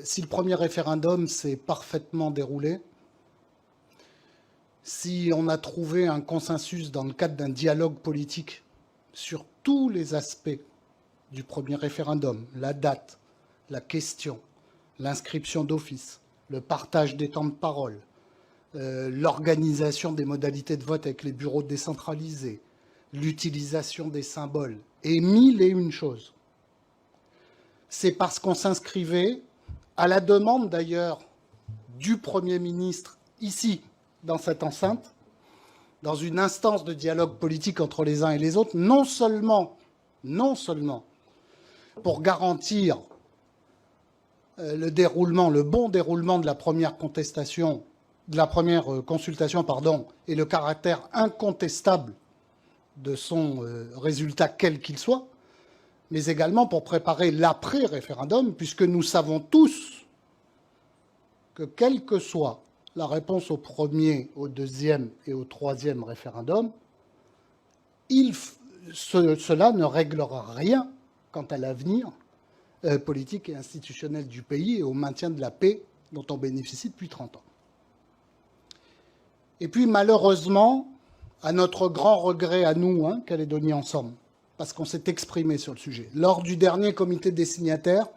Si le premier référendum s'est parfaitement déroulé, si on a trouvé un consensus dans le cadre d'un dialogue politique sur tous les aspects du premier référendum, la date, la question, l'inscription d'office, le partage des temps de parole, l'organisation des modalités de vote avec les bureaux décentralisés, l'utilisation des symboles, et mille et une choses. C'est parce qu'on s'inscrivait, à la demande d'ailleurs du Premier ministre, ici, dans cette enceinte, dans une instance de dialogue politique entre les uns et les autres, non seulement pour garantir le bon déroulement de la première contestation, de la première consultation, et le caractère incontestable de son résultat, quel qu'il soit, mais également pour préparer l'après-référendum, puisque nous savons tous que, quelle que soit la réponse au premier, au deuxième et au troisième référendum, cela ne réglera rien quant à l'avenir politique et institutionnel du pays et au maintien de la paix dont on bénéficie depuis 30 ans. Et puis, malheureusement, à notre grand regret à nous, Calédonie Ensemble, parce qu'on s'est exprimé sur le sujet, lors du dernier comité des signataires,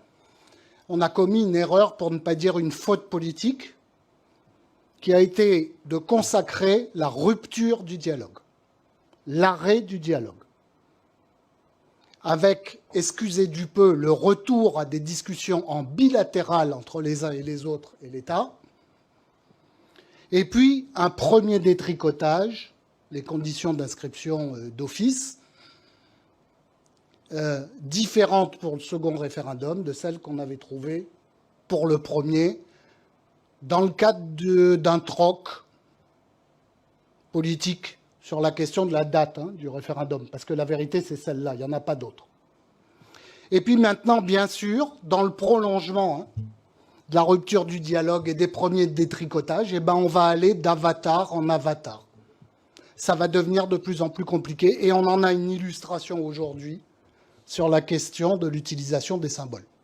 on a commis une erreur, pour ne pas dire une faute politique, qui a été de consacrer la rupture du dialogue, l'arrêt du dialogue, avec, excusez du peu, le retour à des discussions en bilatéral entre les uns et les autres et l'État, et puis un premier détricotage, les conditions d'inscription d'office, différentes pour le second référendum de celles qu'on avait trouvées pour le premier, dans le cadre d'un troc politique sur la question de la date du référendum, parce que la vérité, c'est celle-là, il n'y en a pas d'autre. Et puis maintenant, bien sûr, dans le prolongement de la rupture du dialogue et des premiers détricotages, on va aller d'avatar en avatar. Ça va devenir de plus en plus compliqué, et on en a une illustration aujourd'hui sur la question de l'utilisation des symboles.